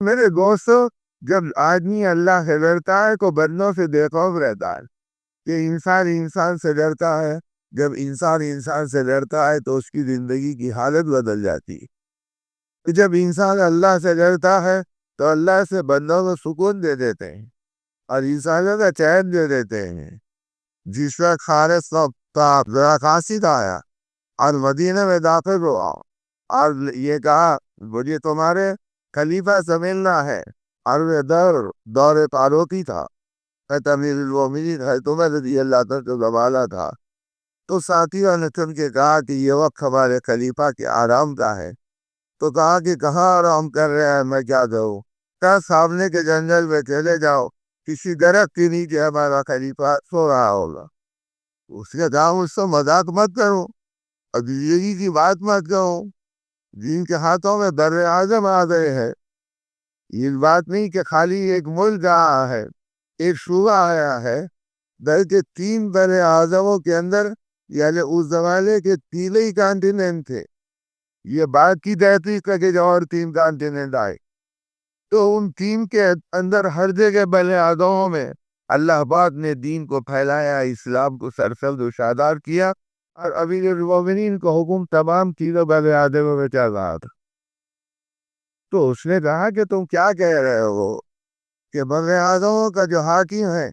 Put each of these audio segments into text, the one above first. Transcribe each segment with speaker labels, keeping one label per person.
Speaker 1: میرے دوستو، جب آدمی اللہ سے ڈرتا ہے تو بندوں سے بے خوف رہتا ہے کہ انسان انسان سے ڈرتا ہے۔ جب انسان انسان سے ڈرتا ہے تو اس کی زندگی کی حالت بدل جاتی ہے۔ جب انسان اللہ سے ڈرتا ہے تو اللہ سے بندوں کو سکون دے دیتے ہیں اور انسانوں کا چین دے دیتے ہیں۔ جس وقت خالص ذرا قاصد آیا اور مدینہ میں داخل ہوا اور یہ کہا مجھے تمہارے خلیفہ سے ملنا ہے، اور وہ دور فاروقی تھا، امیر المومنین حضرت عمر رضی اللہ عنہ کا زمانہ تھا۔ تو ساتھیوں نے سن کے کہا کہ یہ وقت ہمارے خلیفہ کے آرام کا ہے۔ تو کہا کہ کہاں آرام کر رہے ہیں، میں کیا کروں؟ کہا سامنے کے جنگل میں چلے جاؤ، کسی درخت کے نیچے ہمارا خلیفہ سو رہا ہوگا۔ اس نے کہا مجھ سے مذاق مت کرو، عجیزی کی بات مت کرو، جن کے ہاتھوں میں بر اعظم آ گئے ہیں۔ یہ بات نہیں کہ خالی ایک ملک آیا ہے، ایک صوبہ آیا ہے، بلکہ 3 بر اعظموں کے اندر، یعنی اس زمانے کے 3 ہی کانٹیننٹ تھے۔ یہ بات کی تحقیق کر کے جو اور 3 کانٹیننٹ آئے، تو ان 3 کے اندر ہر جگہ بر اعظموں میں اللہ پاک نے دین کو پھیلایا، اسلام کو سرسبز و شاداب کیا، اور امیر المومنین کو حکم تمام چیزوں بر اعظموں میں چل رہا تھا۔ تو اس نے کہا کہ تم کیا کہہ رہے ہو کہ بر اعظموں کا جو حاکم ہے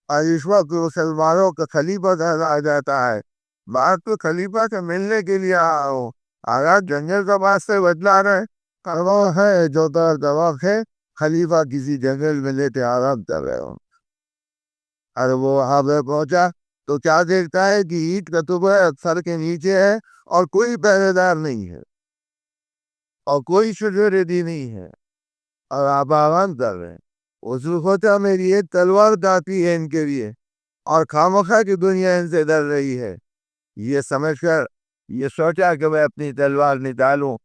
Speaker 1: اور اس وقت مسلمانوں کا خلیفہ کہا جاتا ہے، بات تو خلیفہ سے ملنے کے لیے آیا ہوں، آغاز جنگل کا بات سے بدلا رہے، کروا ہے جو طرف ہے، خلیفہ کسی جنگل میں لیتے آرام کر رہے ہوں۔ اور وہ وہاں پہ پہنچا تو کیا دیکھتا ہے کہ اینٹ کا ٹکڑا سر کے نیچے ہے اور کوئی پہرے دار نہیں ہے اور کوئی سیکورٹی نہیں ہے، اور آپ آرام کر رہے ہیں۔ اس کو سوچا میری ایک تلوار کافی ہے ان کے لیے، اور خامخواہ کی دنیا ان سے ڈر رہی ہے۔ یہ سمجھ کر یہ سوچا کہ میں اپنی تلوار نکالوں۔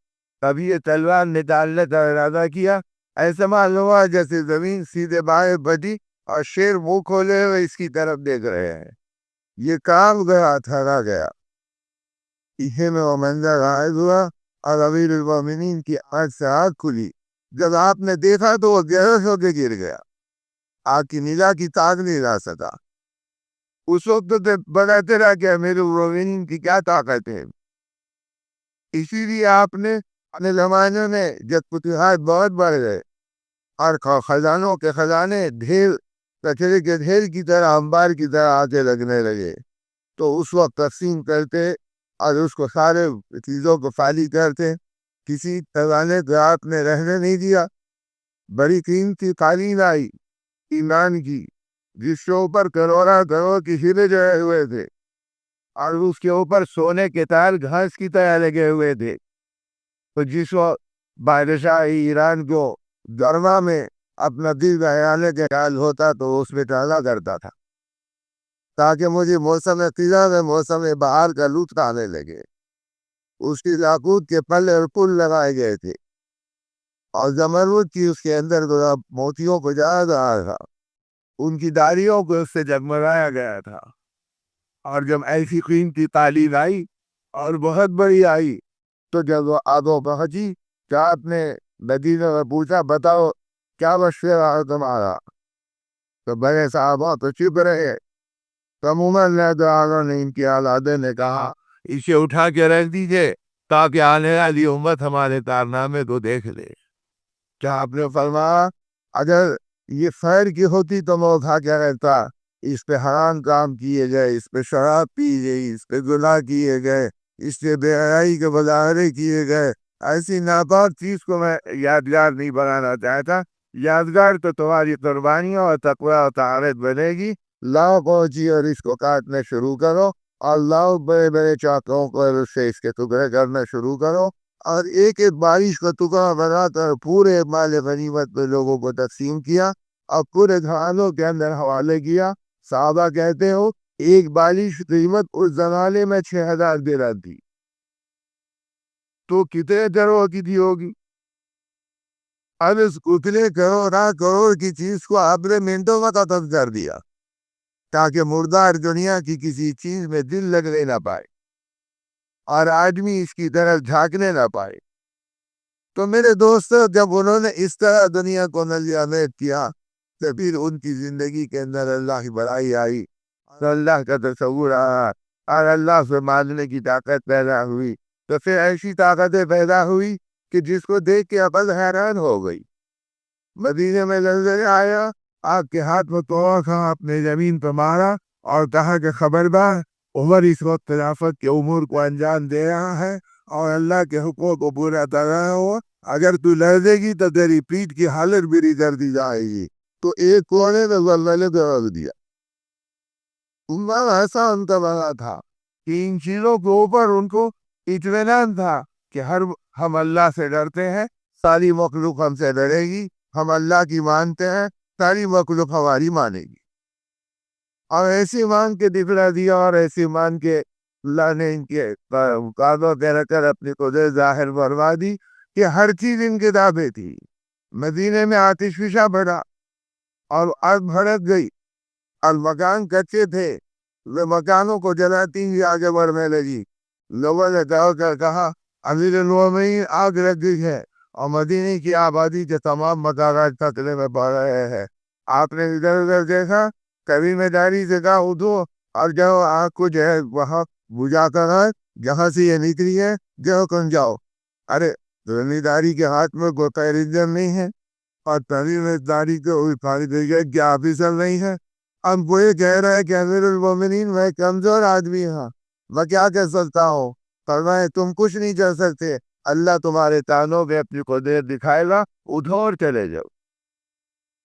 Speaker 1: کبھی یہ تلوار نکالنے کا ارادہ کیا، ایسے معلوم ہوا جیسے زمین سیدھے بائیں بٹی اور شیر منہ کھولے ہوئے اس کی طرف دیکھ رہے ہیں۔ یہ کام گیا، ٹھہرا گیا۔ اسی میں وہ منظر غائب ہوا اور امیر المومنین کی آنکھ سے آنکھ کھلی۔ جب آپ نے دیکھا تو وہ بے ہو کے گر گیا، آپ کی نگاہ کی تاب نہیں لا سکا۔ اس وقت تو بڑا تیرا کہ امیر المومنین کی کیا طاقت ہے۔ اسی لیے آپ نے اپنے زمانے میں جب فتوحات بہت بڑھ گئے اور خزانوں کے خزانے ڈھیر کچرے کے ڈھیر کی طرح، انبار کی طرح آتے لگنے لگے، تو اس وقت تقسیم کرتے اور اس کو سارے چیزوں کو خالی کرتے۔ کسی خزانے کو آپ نے رہنے نہیں دیا۔ بڑی قیمتی قالین آئی ایمان کی، جس کے اوپر کروڑا کروڑ کی ہیرے جڑے ہوئے تھے، اور اس کے اوپر سونے کے تار گھاس کی طرح لگے ہوئے تھے۔ تو جس وقت بادشاہ ایران کو گرما میں اپنا دل بہلانے کے خیال ہوتا تو اس میں ڈالا کرتا تھا تاکہ مجھے موسم خزاں میں موسم بہار کا لطف آنے لگے۔ اس کی یاقوت کے پل اور پل لگائے گئے تھے، اور زمرد کی اس کے اندر موتیوں کو جڑا رہا تھا، ان کی داڑھیوں کو اس سے جگمگایا گیا تھا۔ اور جب ایسی قیمتی قالین آئی اور بہت بڑی آئی، تو جب وہ آگوں پہنچی تو آپ نے مدینہ میں پوچھا بتاؤ کیا مشورہ ہے تمہارا؟ تو بڑے صحابہ تو چپ رہے۔ عموماً نے ان کی اولادیں نے کہا اسے اٹھا کے رکھ دیجئے تاکہ آنے والی امت ہمارے کارنامے کو دیکھ لے۔ کیا آپ نے فرمایا اگر یہ خیر کی ہوتی تو میں اٹھا کے رہتا، اس پہ حرام کام کیے گئے، اس پہ شراب پی گئی، اس پہ گناہ کیے گئے، اس پہ بے حیائی کے مظاہرے کیے گئے، ایسی ناپاک چیز کو میں یادگار نہیں بنانا چاہتا۔ یادگار تو تمہاری قربانیوں اور تقوی اور طہارت بنے گی۔ لاؤ پہنچی اور اس کو کاٹنے شروع کرو، اور لاؤ بڑے بڑے چاقوں کو اس سے اس کے ٹکڑے کرنا شروع کرو، اور ایک ایک بارش کا ٹکڑا بنا کر پورے مال غنیمت پہ لوگوں کو تقسیم کیا اور پورے گھرانوں کے اندر حوالے کیا۔ صحابہ کہتے ہو ایک بالش قیمت اس زمانے میں 6000 درہم تھی، تو کتنے کروڑ کی تھی ہوگی؟ اب اس اتنے کروڑ کی چیز کو آپ نے منٹوں میں ختم کر دیا تاکہ مردار دنیا کی کسی چیز میں دل لگنے نہ پائے اور آدمی اس کی طرف جھانکنے نہ پائے۔ تو میرے دوستو، جب انہوں نے اس طرح دنیا کو نظر کیا تو پھر ان کی زندگی کے اندر اللہ کی بڑائی آئی اور اللہ کا تصور آیا اور اللہ سے ماننے کی طاقت پیدا ہوئی۔ تو پھر ایسی طاقتیں پیدا ہوئی کہ جس کو دیکھ کے عقل حیران ہو گئی۔ مدینے میں نظر آیا، آپ کے ہاتھ میں توڑا تھا، اپنے زمین پر مارا اور کہا کہ خبردار، عمر اس وقت خلافت کے امور کو انجام دے رہا ہے اور اللہ کے حکموں کو پورا کر رہا ہو، اگر تو لڑے گی تو تیری پیٹھ کی حالت بھی کر دی جائے گی۔ تو ایک کونے میں زلزلے کو رکھ دیا۔ عمر ایسا انتباہ تھا کہ ان چیزوں کے اوپر ان کو اطمینان تھا کہ ہم اللہ سے ڈرتے ہیں، ساری مخلوق ہم سے ڈرے گی، ہم اللہ کی مانتے ہیں، ساری مخلوق ہماری مانے گی۔ اور ایسی مان کے دکھلا دیا اور ایسی مان کے اللہ نے ان کے قادوں پہ رکھ کر اپنی قدرت ظاہر فرما دی کہ ہر چیز ان کے تابع تھی۔ مدینے میں آتش فشاں بڑھا اور آگ بھڑک گئی اور مکان کچے تھے، وہ مکانوں کو جلاتی ہوئی آگے بڑھنے لگی۔ لوگوں نے کہا امیر المومنین آگ لگ گئی ہے اور مدینے کی آبادی کے تمام مکانات خطرے میں پڑ رہے ہیں۔ آپ نے ادھر ادھر دیکھا، کبھی مداری سے کہا اٹھو اور جو آگ کو جو ہے وہاں بجھا کر ہے، جہاں سے یہ نکلی ہے جو کن جاؤ۔ ارے زمینداری کے ہاتھ میں کوئی خیر عزت نہیں ہے اور زمینداری کو کیا آفیسر نہیں ہے۔ اب وہ یہ کہہ رہا ہے کہ امیر المومنین میں کمزور آدمی ہوں، میں کیا کہہ سکتا ہوں؟ فرمائے تم کچھ نہیں کر سکتے، اللہ تمہارے تانوں پہ اپنی قدرت دکھائے گا، اٹھو اور چلے جاؤ۔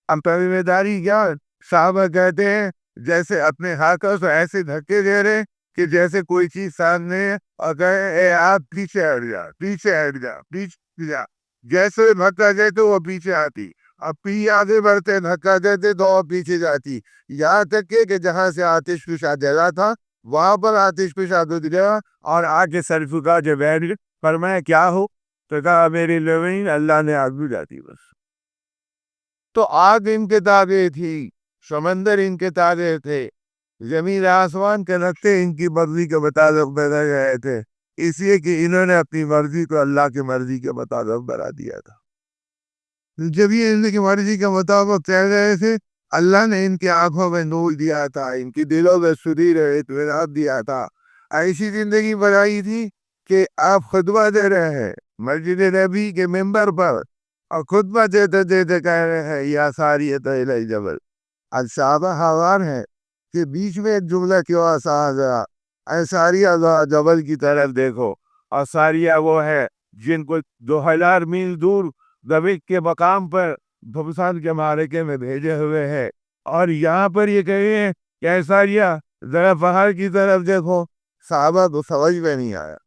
Speaker 1: ذمہ داری کیا؟ صحابہ کہتے ہیں جیسے اپنے ہاتھوں سے ایسے دھکے دے رہے کہ جیسے کوئی چیز سامنے ہے اور کہے اے آپ پیچھے ہٹ جا، پیچھے ہٹ جا، پیچھے جا۔ جیسے دھکا دیتے وہ پیچھے آتی، اب آگے بڑھتے دھکا دیتے تو وہ پیچھے جاتی، یہاں تک کہ جہاں سے آتش فشاں جلا تھا وہاں پر آتش فشاں دھد گیا اور آگے سر جھکا جو بیٹھ گئے۔ فرمایا کیا ہو؟ تو کہا میری لوین اللہ نے آگ بجھا دی بس۔ تو آگ ان کے تابع تھی، سمندر ان کے تابع تھے، زمین آسمان کے نقطے ان کی مرضی کے مطابق بدل گئے تھے، اس لیے کہ انہوں نے اپنی مرضی کو اللہ کی مرضی کے مطابق بنا دیا تھا۔ جب یہ ان کی مرضی کے مطابق چل رہے تھے، اللہ نے ان کی آنکھوں میں نور دیا تھا، ان کی دلوں میں سرور اطمینان دیا تھا۔ ایسی زندگی بنائی تھی کہ آپ خطبہ دے رہے ہیں مسجد نبی کے ممبر پر اور خطبہ دیتے دیتے کہہ رہے ہیں یا ساریت الی جبل، الصحابہ حوار ہے کہ بیچ میں ایک جملہ کیوں ایسا آ گیا، اے ساریہ جبل کی طرف دیکھو، اور ساریہ وہ ہے جن کو 2000 میل دور دمشق کے مقام پر بھبسان کے معرکے میں بھیجے ہوئے ہے، اور یہاں پر یہ کہے کہ اے ساریہ ذرا پہاڑ کی طرف دیکھو۔ صحابہ کو سمجھ میں نہیں آیا،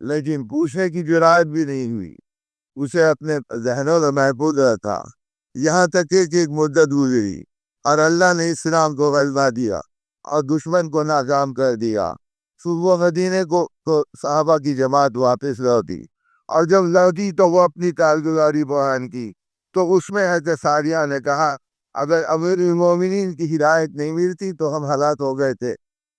Speaker 1: لیکن پوچھنے کی جرات بھی نہیں ہوئی، اسے اپنے ذہنوں میں محفوظ رکھا، یہاں تک کہ ایک مدت گزری اور اللہ نے اسلام کو غلبہ دیا اور دشمن کو ناکام کر دیا۔ صبح مدینے کو صحابہ کی جماعت واپس لوٹی، اور جب لوٹی تو وہ اپنی کارگزاری بیان کی، تو اس میں حضرت ساریہ نے کہا اگر امیر المومنین کی ہدایت نہیں ملتی تو ہم ہلاک ہو گئے تھے،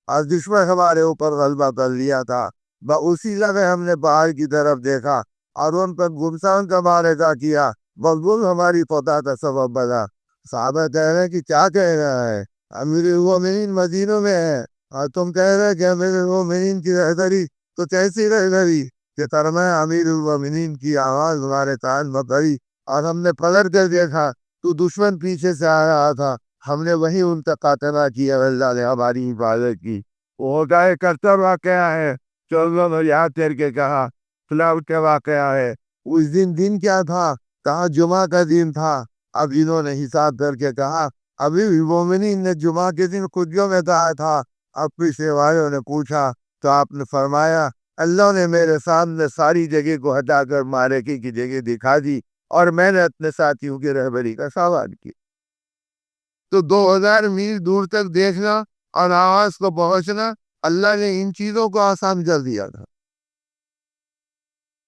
Speaker 1: اور دشمن ہمارے اوپر غلبہ کر لیا تھا۔ اسی لمحے ہم نے پہاڑ کی طرف دیکھا اور ان پر گمسان کا معرکہ کیا، بلبل ہماری فتح کا سبب بنا۔ صحابہ کہہ رہے ہیں کہ کیا کہہ رہا ہے، امیر المومنین مدینوں میں ہے اور تم کہہ رہے کہ امیر المومنین کی رہبری، تو کیسی رہبری؟ کہ فرمایا امیر المومنین کی آواز ہمارے کان میں پڑی اور ہم نے پلٹ کر دیکھا تو دشمن پیچھے سے آ رہا تھا، ہم نے وہیں ان کا قاتلہ کیا، اللہ نے ہماری حفاظت کی۔ وہ ہوتا ہے کرتا واقعہ ہے، چودھوں نے یاد کر کے کہا فلاؤٹ کا واقعہ ہے۔ اس دن کیا تھا؟ کہا جمعہ کا دن تھا۔ اب انہوں نے حساب کر کے کہا ابھی مومنین نے جمعہ کے دن خودیوں میں کہا تھا۔ اب پیچھے والوں نے پوچھا تو آپ نے فرمایا اللہ نے میرے سامنے ساری جگہ کو ہٹا کر معرکے کی جگہ دکھا دی اور میں نے اپنے ساتھیوں کی رہبری کا سوال کیا۔ تو 2000 میل دور تک دیکھنا اور آواز کو پہنچنا، اللہ نے ان چیزوں کو آسان کر دیا تھا۔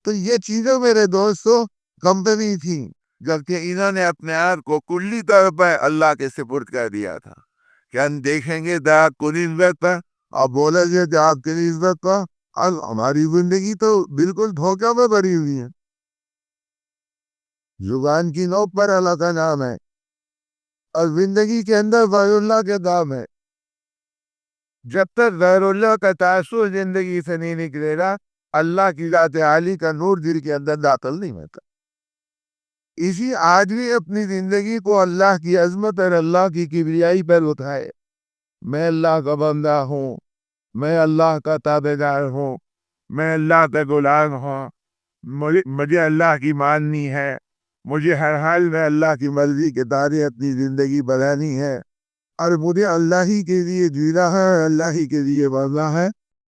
Speaker 1: تو یہ چیزیں میرے دوستوں کمپنی تھی، جبکہ انہوں نے اپنے آپ کو کلی طور پر اللہ کے سپرد کر دیا تھا کہ ہم دیکھیں گے تو آپ کو نسبت پر اور بولیں گے کہ آپ کی نسبت پر، اور ہماری زندگی تو بالکل دھوکہ میں بھری ہوئی ہے۔ زبان کی نوک پر اللہ کا نام ہے اور زندگی کے اندر غیر اللہ کے دام ہے. جب تک غیر اللہ کا تاثر زندگی سے نہیں نکلے گا اللہ کی ذات عالی کا نور دل کے اندر داخل نہیں ہوتا. اسی آدمی اپنی زندگی کو اللہ کی عظمت اور اللہ کی کبریائی پر اٹھائے. میں اللہ کا بندہ ہوں، میں اللہ کا تابعدار ہوں، میں اللہ کا غلام ہوں، مجھے اللہ کی ماننی ہے، مجھے ہر حال میں اللہ کی مرضی کے تابع اپنی زندگی بنانی ہے، اور مجھے اللہ ہی کے لیے جینا ہے، اللہ ہی کے لیے مرنا ہے.